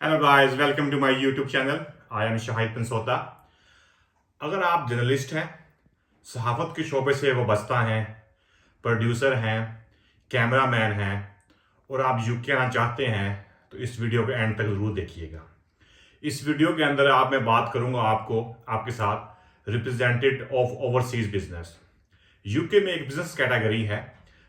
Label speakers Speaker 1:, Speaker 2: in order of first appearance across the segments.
Speaker 1: Hello guys, welcome to my YouTube channel. I am Shahid Pansota. अगर आप journalist हैं, सहाफ़त के शोबे से वो बस्ता हैं, प्रोड्यूसर हैं, कैमरामैन हैं और आप यूके आना चाहते हैं तो इस वीडियो के एंड तक ज़रूर देखिएगा। इस वीडियो के अंदर मैं बात करूंगा आपके साथ representative of overseas business. UK में एक बिजनेस कैटेगरी है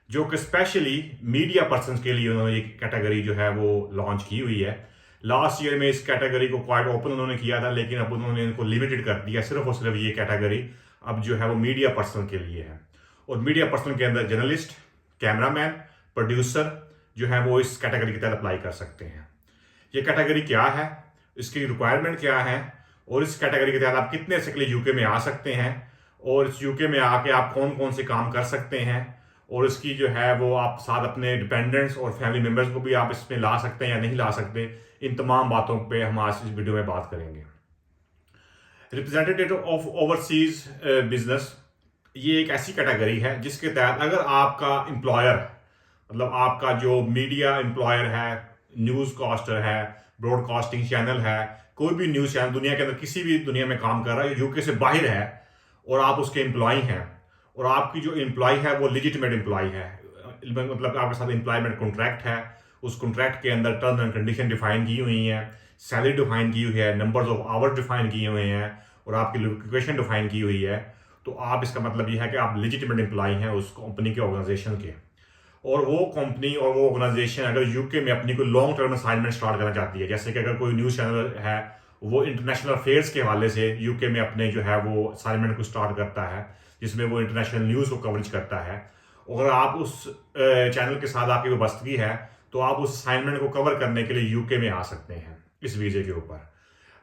Speaker 1: जो कि स्पेशली मीडिया पर्सन के लिए उन्होंने ये कैटेगरी जो है वो लॉन्च की हुई है। लास्ट ईयर में इस कैटेगरी को क्वाइट ओपन उन्होंने किया था, लेकिन अब उन्होंने इनको लिमिटेड कर दिया। सिर्फ और सिर्फ ये कैटेगरी अब जो है वो मीडिया पर्सन के लिए है। और मीडिया पर्सन के अंदर जर्नलिस्ट, कैमरामैन, प्रोड्यूसर जो है वो इस कैटेगरी के तहत अप्लाई कर सकते हैं। ये कैटेगरी क्या है, इसकी रिक्वायरमेंट क्या है और इस कैटेगरी के तहत आप कितने अर्से के लिए यूके में आ सकते हैं और इस यूके में आके आप कौन कौन से काम कर सकते हैं और इसकी जो है वो आप साथ अपने डिपेंडेंट्स और फैमिली मेम्बर्स को भी आप इसमें ला सकते हैं या नहीं ला सकते, इन तमाम बातों पे हम आज इस वीडियो में बात करेंगे। रिप्रेजेंटेटिव ऑफ ओवरसीज बिजनेस ये एक ऐसी कैटेगरी है जिसके तहत अगर आपका एम्प्लॉयर, मतलब आपका जो मीडिया एम्प्लॉयर है, न्यूज़ कास्टर है, ब्रॉडकास्टिंग चैनल है, कोई भी न्यूज़ चैनल दुनिया के अंदर किसी भी दुनिया में काम कर रहा है, यूके से बाहर है और आप उसके एम्प्लॉय हैं और आपकी जो एम्प्लॉय है वो लेजिटिमेट एम्प्लॉय है, मतलब आपके साथ एम्प्लॉयमेंट कॉन्ट्रैक्ट है, उस कॉन्ट्रैक्ट के अंदर टर्म्स एंड कंडीशन डिफाइन की हुई हैं, सैलरी डिफाइन की हुई है, नंबर्स ऑफ आवर्स डिफाइन किए हुए हैं और आपकी लोकेशन डिफाइन की हुई है, तो आप इसका मतलब यह है कि आप लेजिटिमेट एम्प्लॉय हैं उस कंपनी के ऑर्गेनाइजेशन के। और वो कंपनी और वो ऑर्गेनाइजेशन अगर यूके में अपनी कोई लॉन्ग टर्म असाइनमेंट स्टार्ट करना चाहती है, जैसे कि अगर कोई न्यूज़ चैनल है वो इंटरनेशनल अफेयर्स के हवाले से यूके में अपने जो है वो असाइनमेंट को स्टार्ट करता है जिसमें वो इंटरनेशनल न्यूज़ को कवरेज करता है, अगर आप उस चैनल के साथ आपकी वाबस्तगी है तो आप उस असाइनमेंट को कवर करने के लिए यूके में आ सकते हैं इस वीज़े के ऊपर।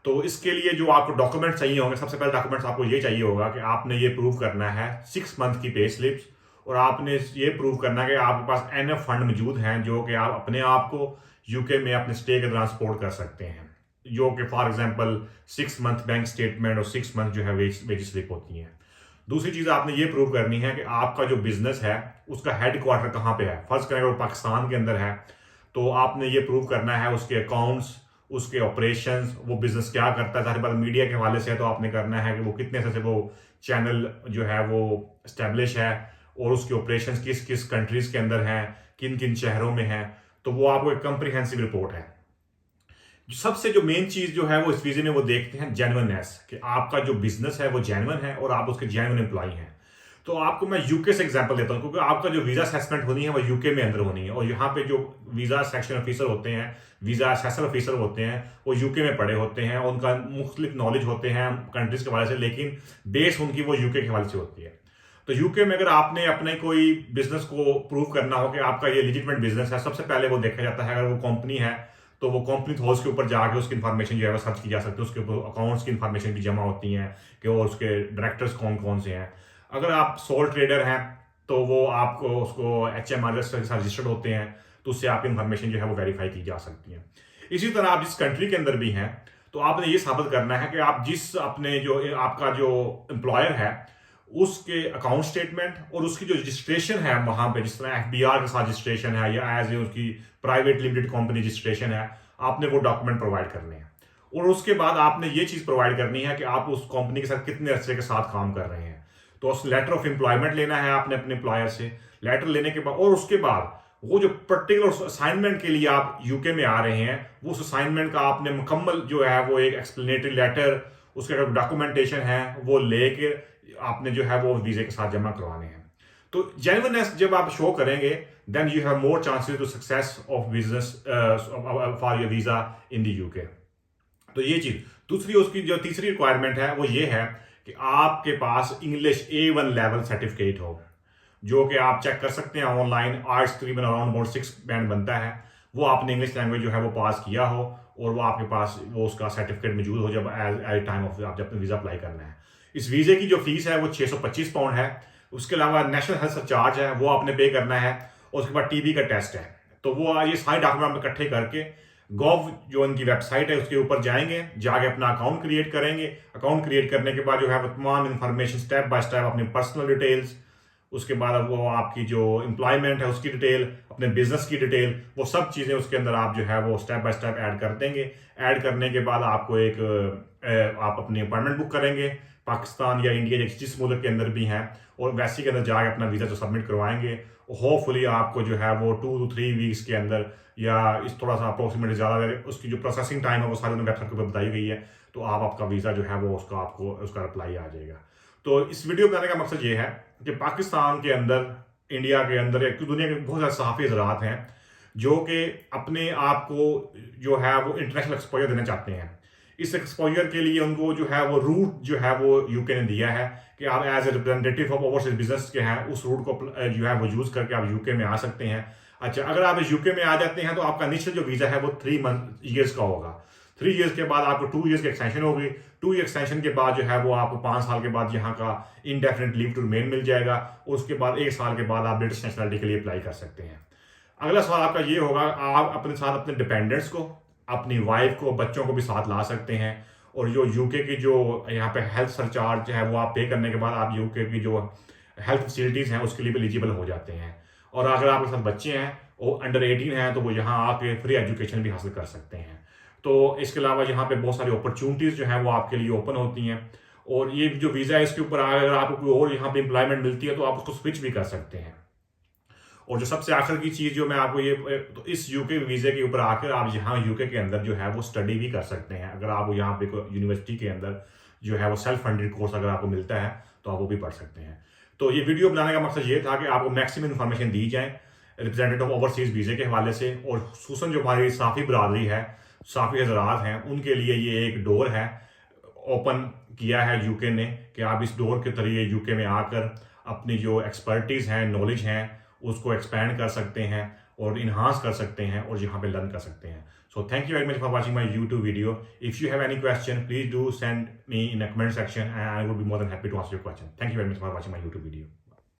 Speaker 1: तो इसके लिए जो आपको डॉक्यूमेंट चाहिए होंगे, सबसे पहले डॉक्यूमेंट्स आपको ये चाहिए होगा कि आपने ये प्रूव करना है 6 मंथ की पे स्लिप्स और आपने ये प्रूव करना है कि आपके पास एनएफ फंड मौजूद हैं जो कि आप अपने आप को यूके में अपने स्टे के दौरान सपोर्ट कर सकते हैं, जो कि for example 6 month bank statement और 6 मंथ जो है वेज स्लिप होती हैं। दूसरी चीज़ आपने ये प्रूव करनी है कि आपका जो बिजनेस है उसका हेड क्वार्टर कहाँ पे है। फर्ज करें अगर पाकिस्तान के अंदर है तो आपने ये प्रूव करना है उसके अकाउंट्स, उसके ऑपरेशंस, वो बिजनेस क्या करता है। सारी बात मीडिया के हवाले से है तो आपने करना है कि वो कितने से वो चैनल जो है वो इस्टेब्लिश है और उसके ऑपरेशंस किस किस कंट्रीज के अंदर हैं, किन किन शहरों में हैं। तो वो आपको एक कंप्रिहेंसिव रिपोर्ट है। सबसे जो मेन चीज जो है वो इस वीजे में वो देखते हैं जेन्युइननेस, कि आपका जो बिजनेस है वो जेन्युइन है और आप उसके जेन्युइन एम्प्लॉय हैं। तो आपको मैं यूके से एग्जांपल देता हूं क्योंकि आपका जो वीजा असेसमेंट होनी है वो यूके में अंदर होनी है और यहाँ पे जो वीजा सेक्शन ऑफिसर होते हैं, वीजा असेसर ऑफिसर होते हैं, वो यूके में पढ़े होते हैं, उनका मुख्तलिफ नॉलेज होते हैं कंट्रीज के हवाले से, लेकिन बेस उनकी वो यूके के हवाले से होती है। तो यूके में अगर आपने अपने कोई बिजनेस को प्रूव करना हो कि आपका ये लिजिटमेट बिजनेस है, सबसे पहले वो देखा जाता है अगर वो कंपनी है तो वो कंपनी हाउस के ऊपर जाके उसकी इन्फॉर्मेशन जो है वो सर्च की जा सकती है, उसके ऊपर अकाउंट्स की इन्फॉर्मेशन भी जमा होती हैं कि वो उसके डायरेक्टर्स कौन कौन से हैं। अगर आप सोल ट्रेडर हैं तो वो आपको उसको HMRS के साथ रजिस्टर्ड होते हैं तो उससे आपकी इन्फॉर्मेशन जो है वो वेरीफाई की जा सकती है। इसी तरह आप जिस कंट्री के अंदर भी हैं तो आपने ये साबित करना है कि आप जिस अपने जो आपका जो एम्प्लॉयर है उसके अकाउंट स्टेटमेंट और उसकी जो रजिस्ट्रेशन है वहां पे, जिस तरह FBR के साथ रजिस्ट्रेशन है या एज ए उसकी प्राइवेट लिमिटेड कंपनी रजिस्ट्रेशन है, आपने वो डॉक्यूमेंट प्रोवाइड करने हैं। और उसके बाद आपने ये चीज प्रोवाइड करनी है कि आप उस कंपनी के साथ कितने अरसे के साथ काम कर रहे हैं। तो उस लेटर ऑफ एम्प्लॉयमेंट लेना है आपने अपने एम्प्लॉयर से। लेटर लेने के बाद और उसके बाद वो जो पर्टिकुलर असाइनमेंट के लिए आप यूके में आ रहे हैं वो उस असाइनमेंट का आपने मुकम्मल जो है वो एक एक्सप्लेनेटरी लेटर, उसके डॉक्यूमेंटेशन है वो लेके आपने जो है वो वीजे के साथ जमा करवाने हैं। तो जेन्युइननेस जब आप शो करेंगे then you have more chances to success of business for your visa in the UK. तो ये चीज। दूसरी उसकी जो तीसरी रिक्वायरमेंट है वो ये है कि आपके पास इंग्लिश A1 लेवल सर्टिफिकेट हो, जो कि आप चेक कर सकते हैं ऑनलाइन। आर्ट्स तकरीबन अराउंड अबाउट 6 बैंड बनता है, वो आपने इंग्लिश लैंग्वेज जो है वो पास किया हो और वो आपके पास वो उसका सर्टिफिकेट मौजूद हो जब एट टाइम ऑफ आप जब वीजा अप्लाई करना है। इस वीजे की जो फीस है वो 625 पाउंड है। उसके अलावा नेशनल हेल्थ चार्ज है वो आपने पे करना है और उसके बाद TB का टेस्ट है। तो वो ये सारे डॉक्यूमेंट आप इकट्ठे करके गॉव जो उनकी वेबसाइट है उसके ऊपर जाएंगे, जाके अपना अकाउंट क्रिएट करेंगे। अकाउंट क्रिएट करने के बाद जो है वो तमाम इन्फॉर्मेशन स्टेप बाय स्टेप अपनी पर्सनल डिटेल्स, उसके बाद अब वो आपकी जो एम्प्लॉयमेंट है उसकी डिटेल, अपने बिजनेस की डिटेल, वो सब चीज़ें उसके अंदर आप जो है वो स्टेप बाय स्टेप ऐड कर देंगे। ऐड करने के बाद आपको एक आप अपनी अपॉइंटमेंट बुक करेंगे पाकिस्तान या इंडिया जिस मुल्क के अंदर भी हैं, और वैसे के अंदर जाके अपना वीज़ा जो सबमिट करवाएंगे। होपफुली आपको जो है वो 2 to 3 वीक्स के अंदर, या इस थोड़ा सा अप्रोक्सीमेटली ज़्यादा, उसकी जो प्रोसेसिंग टाइम है वो सारी उन्होंने वेबसाइट के ऊपर बताई गई है, तो आपका वीज़ा जो है वो उसका आपको उसका रिप्लाई आ जाएगा। तो इस वीडियो बनाने का मकसद ये है कि पाकिस्तान के अंदर, इंडिया के अंदर, एक दुनिया के बहुत सारे सहाफ़ी हज़रात हैं जो कि अपने आप को जो है वो इंटरनेशनल एक्सपोजर देना चाहते हैं। इस एक्सपोजर के लिए उनको जो है वो रूट जो है वो यूके ने दिया है कि आप as a representative of overseas business के हैं, उस रूट को जो है वो यूज़ करके आप यूके में आ सकते हैं। अच्छा, अगर आप यूके में आ जाते हैं तो आपका इनिशियल जो वीज़ा है वो 3 ईयर्स का होगा। 3 ईयर्स के बाद आपको 2 ईयर्स की एक्सटेंशन होगी। 2 ईयर एक्सटेंशन के बाद जो है वो आपको 5 साल के बाद यहाँ का इंडेफिनिट लीव टू रिमेन मिल जाएगा। उसके बाद 1 साल के बाद आप ब्रिटिश नेशनलिटी के लिए अप्लाई कर सकते हैं। अगला सवाल आपका ये होगा, आप अपने साथ अपने डिपेंडेंट्स को, अपनी वाइफ को, बच्चों को भी साथ ला सकते हैं, और जो यूके की जो यहाँ पे हेल्थ सरचार्ज है वो आप पे करने के बाद आप यूके की जो हेल्थ फैसिलिटीज़ हैं उसके लिए भी एलिजिबल हो जाते हैं। और अगर आपके साथ बच्चे हैं, वो अंडर 18 हैं, तो वो यहाँ आके फ्री एजुकेशन भी हासिल कर सकते हैं। तो इसके अलावा यहाँ पे बहुत सारी अपॉर्चुनिटीज़ जो हैं वो आपके लिए ओपन होती हैं। और ये जो वीज़ा है इसके ऊपर अगर आपको कोई और यहाँ पे एम्प्लॉयमेंट मिलती है तो आप उसको स्विच भी कर सकते हैं। और जो सबसे आखिर की चीज़ जो मैं आपको ये, तो इस यूके वीज़े के ऊपर आकर आप यहाँ यूके के अंदर जो है वो स्टडी भी कर सकते हैं। अगर आप यहाँ पे यूनिवर्सिटी के अंदर जो है वो सेल्फ फंडेड कोर्स अगर आपको मिलता है तो आप वो भी पढ़ सकते हैं। तो ये वीडियो बनाने का मकसद ये था कि आपको मैक्सिमम इन्फॉर्मेशन दी जाए रिप्रेजेंटेटिव ऑफ ओवरसीज वीज़े के हवाले से, और खुसूसन जो हमारी साफ़ी बरादरी है, साफ़ी हज़रात हैं, उनके लिए ये एक डोर है, ओपन किया है यूके ने, कि आप इस डोर के जरिए यूके में आकर अपनी जो एक्सपर्टीज़ हैं, नॉलेज हैं, उसको एक्सपैंड कर सकते हैं और इन्हांस कर सकते हैं और यहाँ पे लर्न कर सकते हैं। So thank you very much for watching my YouTube video. If you have any question please do send me in the comment section and I would be more than happy to answer your question. Thank you very much for watching my YouTube video.